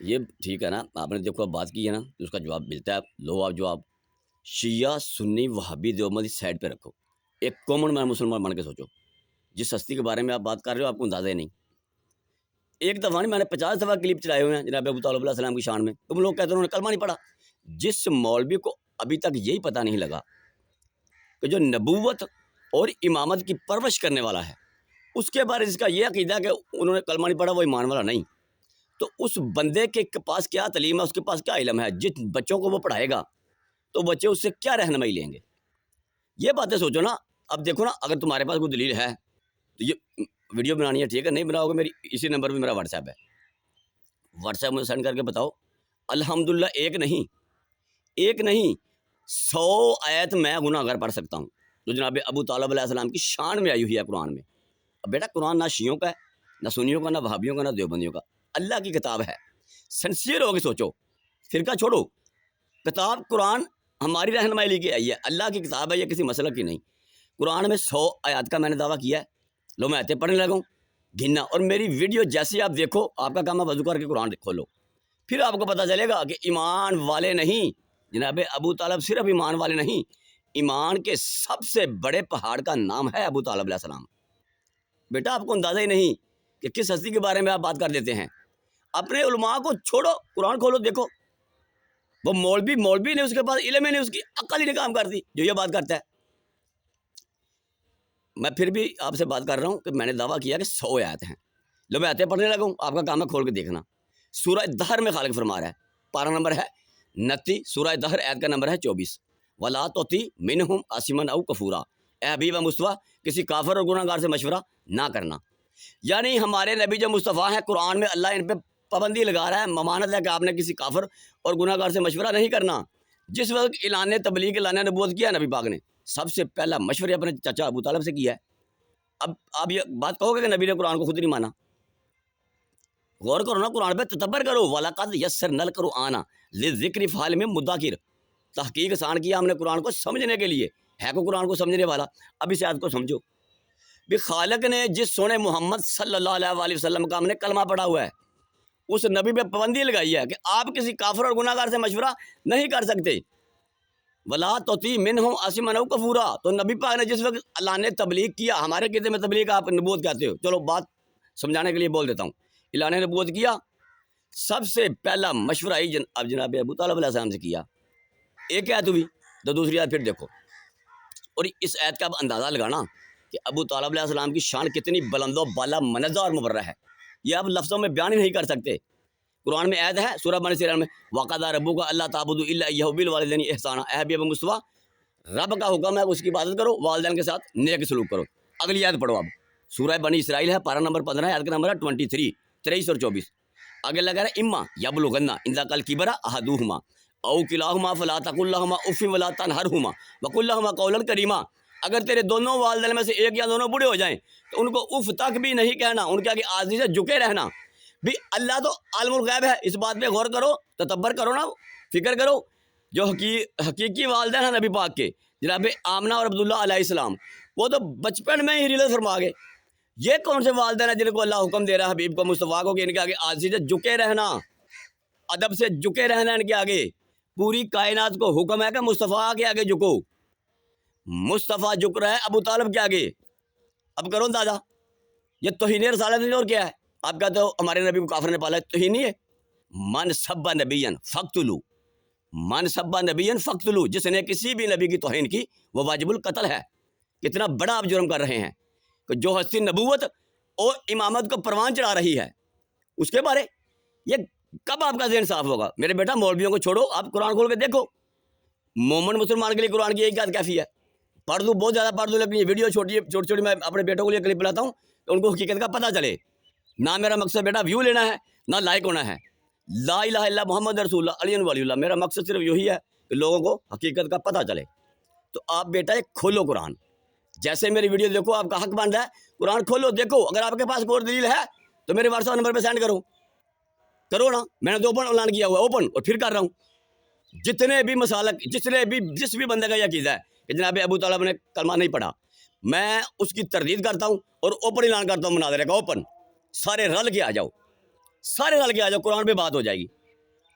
یہ ٹھیک ہے نا، آپ نے دیکھو اب بات کی ہے نا تو اس کا جواب ملتا ہے، لو آپ جواب۔ شیعہ سنی وہابی دیوبندی سائڈ پہ رکھو، ایک کامن مین مسلمان بن کے سوچو، جس ہستی کے بارے میں آپ بات کر رہے ہو آپ کو اندازہ ہی نہیں۔ ایک دفعہ نہیں، میں نے 50 دفعہ کلپ چلائے ہوئے ہیں جناب ابو طالب علیہ السلام کی شان میں، تم لوگ کہتے ہیں انہوں نے کلمہ نہیں پڑھا۔ جس مولوی کو ابھی تک یہی پتہ نہیں لگا کہ جو نبوت اور امامت کی پرورش کرنے والا ہے، اس کے بارے اس کا یہ عقیدہ کہ انہوں نے کلمہ نہیں پڑھا، وہ ایمان والا نہیں، تو اس بندے کے پاس کیا تعلیم ہے، اس کے پاس کیا علم ہے؟ جن بچوں کو وہ پڑھائے گا تو بچے اس سے کیا رہنمائی لیں گے؟ یہ باتیں سوچو نا۔ اب دیکھو نا، اگر تمہارے پاس کوئی دلیل ہے تو یہ ویڈیو بنانی ہے، ٹھیک ہے، نہیں بناؤ گے، میری اسی نمبر پہ میرا واٹس ایپ ہے، واٹس ایپ مجھے سینڈ کر کے بتاؤ۔ الحمدللہ ایک نہیں 100 آیت میں گناہ گر پڑھ سکتا ہوں جو جناب ابو طالب علیہ السلام کی شان میں آئی ہوئی ہے قرآن میں۔ اب بیٹا قرآن نہ شیعوں کا ہے، نہ سنیوں کا، نہ وہابیوں کا، نہ دیوبندیوں کا، اللہ کی کتاب ہے۔ سنسیئر ہو کے سوچو، فرقہ چھوڑو، کتاب قرآن ہماری رہنمائی لے کے آئی ہے، اللہ کی کتاب ہے، یہ کسی مسلک کی نہیں۔ قرآن میں 100 آیات کا میں نے دعویٰ کیا ہے، لو میں آیتیں پڑھنے لگا ہوں گننا، اور میری ویڈیو جیسی آپ دیکھو، آپ کا کام ہے وضو کر کے قرآن کھولو، پھر آپ کو پتہ چلے گا کہ ایمان والے نہیں، جناب ابو طالب صرف ایمان والے نہیں، ایمان کے سب سے بڑے پہاڑ کا نام ہے ابو طالب علیہ السلام۔ بیٹا آپ کو اندازہ ہی نہیں کہ کس ہستی کے بارے میں آپ بات کر دیتے ہیں۔ اپنے علماء کو چھوڑو، قرآن کھولو دیکھو، وہ مولوی نے اس کے پاس علم ہی نہیں، اس کی عقل ہی نہیں کام کرتی جو یہ بات کرتا ہے۔ میں پھر بھی آپ سے بات کر رہا ہوں کہ میں نے دعویٰ کیا کہ 100 آیات ہیں، لو میں آیتیں پڑھنے لگا ہوں، آپ کا کام ہے کھول کے دیکھنا۔ سورہ دہر میں خالق فرما رہا ہے، پارہ نمبر ہے 29، سورہ دہر آیت کا نمبر ہے 24، وَلَا تُطِعْ مِنْهُمْ آثِمًا أَوْ كَفُورًا، اے حبیب مصطفیٰ کسی کافر اور گناہ گار سے مشورہ نہ کرنا۔ یعنی ہمارے نبی جو مصطفیٰ ہیں، قرآن میں اللہ ان پہ پابندی لگا رہا ہے، ممانت ہے کہ آپ نے کسی کافر اور گناہ گار سے مشورہ نہیں کرنا۔ جس وقت اعلان تبلیغ، اعلان نبوت کیا نبی پاک نے، سب سے پہلا مشورہ اپنے چچا ابو طالب سے کیا ہے۔ اب آپ یہ بات کہو گے کہ نبی نے قرآن کو خود نہیں مانا؟ غور کرو نا، قرآن پہ تدبر کرو۔ وَلَقَدْ يَسَّرْنَا الْقُرْآنَ لِلذِّكْرِ فَهَلْ مِن مُدَّكِرٍ، تحقیق آسان کیا ہم نے قرآن کو سمجھنے کے لیے، ہے کو قرآن کو سمجھنے والا؟ اب اس آیت کو سمجھو بھی، خالق نے جس سونے محمد صلی اللہ علیہ وسلم کا ہم نے کلمہ پڑھا ہوا ہے، اس نبی پہ پابندی لگائی ہے کہ آپ کسی کافر اور گناہ گار سے مشورہ نہیں کر سکتے۔ وَلَا تُطِعْ مِنْهُمْ آثِمًا أَوْ كَفُورًا، تو نبی پاک نے جس وقت اللہ نے تبلیغ کیا، ہمارے کہتے میں تبلیغ آپ نبوت کہتے ہو، چلو بات سمجھانے کے لیے بول دیتا ہوں، اعلان نبوت کیا، سب سے پہلا مشورہ ہی اب جناب ابو طالب علیہ السلام سے کیا۔ ایک آیت ہوئی تو دوسری آیت پھر دیکھو، اور اس آیت کا اب اندازہ لگانا کہ ابو طالب علیہ السلام کی شان کتنی بلند و بالا منزہ اور مبرہ ہے، یہ آپ لفظوں میں بیان ہی نہیں کر سکتے۔ قرآن میں آیت ہے سورہ بنی اسرائیل میں، وَقَضَىٰ رَبُّكَ أَلَّا تَعْبُدُوا إِلَّا إِيَّاهُ وَبِالْوَالِدَيْنِ إِحْسَانًا، اے حبیب مصطفیٰ رب کا حکم ہے اس کی عبادت کرو، والدین کے ساتھ نیک سلوک کرو۔ اگلی آیت پڑھو، اب سورہ بنی اسرائیل ہے، پارہ نمبر 15، آیت کا نمبر ہے 23 اور 24۔ آگے لگا رہا ہے اما یبلغن عندک الکبر احدہما او کلاہما فلا تقل لہما اف ولا تنہرہما وقل لہما قولا کریما، اگر تیرے دونوں والدین میں سے ایک یا دونوں بوڑھے ہو جائیں تو ان کو اف تک بھی نہیں کہنا، ان کے آگے عاجزی سے جھکے رہنا۔ بھی اللہ تو عالم الغیب ہے، اس بات پہ غور کرو، تدبر کرو نا، فکر کرو۔ جو حقیقی والدین ہیں نبی پاک کے، جناب آمنہ اور عبداللہ علیہ السلام، وہ تو بچپن میں ہی ریلیز فرما گئے۔ یہ کون سے والدین ہیں جن کو اللہ حکم دے رہا ہے حبیب کو مصطفیٰ کو کہ ان کے آگے عاجزی سے جھکے رہنا، ادب سے جھکے رہنا ان کے آگے؟ پوری کائنات کو حکم ہے کہ مصطفیٰ کے آگے جھکو، مصطفیٰ جھک رہا ہے ابو طالب کے آگے۔ اب کرو اندازہ، یہ توہین رسالت نہیں اور کیا ہے؟ آپ کہتے ہو ہمارے نبی کو کافر نے پالا ہے، توہین نہیں ہے؟ من سب نبیًا فاقتلوا، من سب نبیًا فاقتلوا، جس نے کسی بھی نبی کی توہین کی وہ واجب القتل ہے۔ کتنا بڑا آپ جرم کر رہے ہیں کہ جو ہستی نبوت اور امامت کو پروان چڑھا رہی ہے، اس کے بارے یہ کب آپ کا ذہن صاف ہوگا؟ میرے بیٹا مولویوں کو چھوڑو، آپ قرآن کھول کے دیکھو۔ مومن مسلمان کے لیے قرآن کی یہی کیفی ہے، پڑھ دوں بہت زیادہ پڑھ دوں، لیکن یہ ویڈیو چھوٹی میں اپنے بیٹوں کو لیے کلپ لاتا ہوں تو ان کو حقیقت کا پتہ چلے۔ نہ میرا مقصد بیٹا ویو لینا ہے، نہ لائک ہونا ہے، لا الہ الا محمد رسول اللہ علی ولی اللہ، میرا مقصد صرف یہی ہے کہ لوگوں کو حقیقت کا پتہ چلے۔ تو آپ بیٹا یہ کھولو قرآن، جیسے میری ویڈیو دیکھو آپ کا حق بن رہا ہے، قرآن کھولو دیکھو، اگر آپ کے پاس کوئی دلیل ہے تو میرے واٹس ایپ نمبر پہ سینڈ کرو نا، میں نے تو اوپن اعلان کیا ہوا ہے، اوپن، اور پھر کر رہا ہوں۔ جتنے بھی مسالک، جس بھی بندے کا یہ عقیدہ ہے کہ جناب ابو طالب نے کلمہ نہیں پڑھا، میں اس کی تردید کرتا ہوں اور اوپن اعلان کرتا ہوں مناظرے کا، اوپن، سارے رل کے آ جاؤ۔ سارے رل کے آ جاؤ, قرآن پہ بات ہو جائے گی.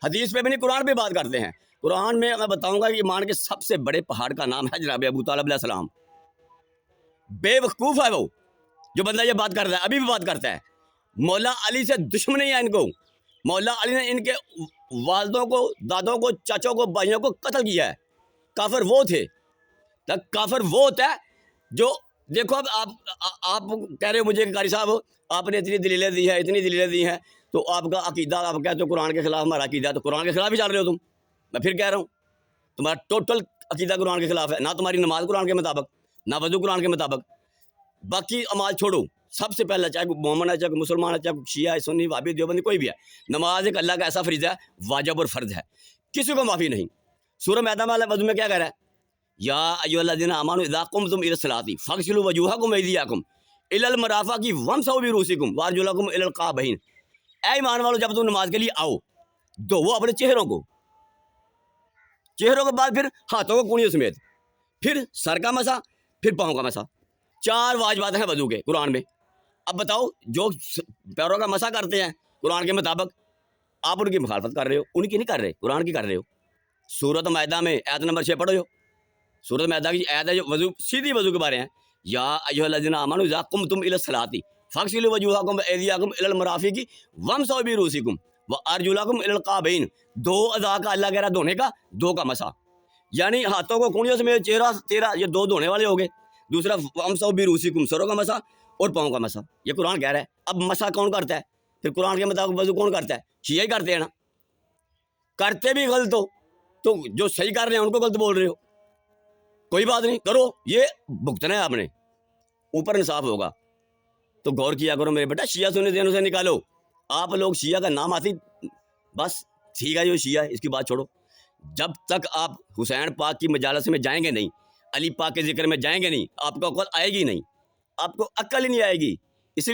حدیث پہ بھی نہیں, قرآن پہ بات کرتے ہیں. قرآن میں میں بتاؤں گا کہ ایمان کے سب سے بڑے پہاڑ کا نام ہے جناب ابو طالب علیہ السلام. بے وقوف ہے وہ جو بندہ یہ بات کرتا ہے, ابھی بھی بات کرتا ہے. مولا علی سے دشمنی ہے ان کو. مولا علی نے ان کے والدوں کو, دادوں کو, چاچوں کو, بھائیوں کو قتل کیا ہے. کافر وہ تھے. کافر وہ ہوتا ہے جو, دیکھو اب آپ کہہ رہے ہو مجھے کہ قاری صاحب آپ نے اتنی دلیلیں دی ہیں, اتنی دلیلیں دی ہیں, تو آپ کا عقیدہ, آپ کہتے ہو قرآن کے خلاف ہمارا عقیدہ ہے, تو قرآن کے خلاف ہی چل رہے ہو تم. میں پھر کہہ رہا ہوں تمہارا ٹوٹل عقیدہ قرآن کے خلاف ہے. نہ تمہاری نماز قرآن کے مطابق, نہ وضو قرآن کے مطابق. باقی اعمال چھوڑو, سب سے پہلے چاہے مومن ہے, چاہے مسلمان ہے, چاہے شیعہ ہے, سنی, وہابی, دیوبندی, کوئی بھی ہے, نماز ایک اللہ کا ایسا فریضہ ہے, واجب اور فرض ہے, کسی کو معافی نہیں. سورہ مائدہ میں وضو میں کیا کہہ رہا ہے؟ یا ایھا الذین آمنوا اذا قمتم الی الصلاۃ فاغسلوا وجوہکم وایدیکم الی المرافق وامسحوا برؤوسکم وارجلکم الی الکعبین. اے ایمان والو, جب تم نماز کے لیے آؤ تو وہ اپنے چہروں کو بعد پھر ہاتھوں کو کونیوں سمیت, پھر سر کا مسا, پھر پاؤں کا مسا. 4 واجبات ہیں وضو کے قرآن میں. اب بتاؤ, جو پیروں کا مسا کرتے ہیں قرآن کے مطابق, آپ ان کی مخالفت کر رہے ہو, ان کی نہیں کر رہے, قرآن کی کر رہے ہو. سورۃ مائدہ میں آیت نمبر 6 پڑھو. سورۃ مائدہ کی آیت ہے جو وضو, سیدھی وضو کے بارے ہیں. یا ایھا الذین آمنوا اذا قمتم الی الصلاۃ فاغسلوا وجوہکم وایدیکم الی المرافق وامسحوا برؤوسکم وارجلکم الی الکعبین. 2 اعضاء کا اللہ کہہ رہا دھونے کا, 2 کا مسا, یعنی ہاتھوں کو کونیوں سمیت, چہرہ تیرا, یہ 2 دھونے والے ہو گئے. دوسرا وامسحوا برؤوسکم, سروں کا مسا اور پاؤں کا مسا. یہ قرآن کہہ رہا ہے. اب مسا کون کرتا ہے پھر قرآن کے مطابق؟ وضو کون کرتا ہے؟ شیعہ ہی کرتے ہیں نا. کرتے بھی غلط ہو تو جو صحیح کر رہے ہیں ان کو غلط بول رہے ہو. کوئی بات نہیں, کرو, یہ بھگتنا ہے آپ نے, اوپر انصاف ہوگا. تو غور کیا کرو میرے بیٹا, شیعہ سنی ذہنوں سے نکالو. آپ لوگ شیعہ کا نام آتی بس ٹھیک ہے, جو شیعہ ہے اس کی بات چھوڑو. جب تک آپ حسین پاک کی مجالس میں جائیں گے نہیں, علی پاک کے ذکر میں جائیں گے نہیں, آپ کو عقل آئے گی نہیں, آپ کو عقل ہی نہیں آئے گی.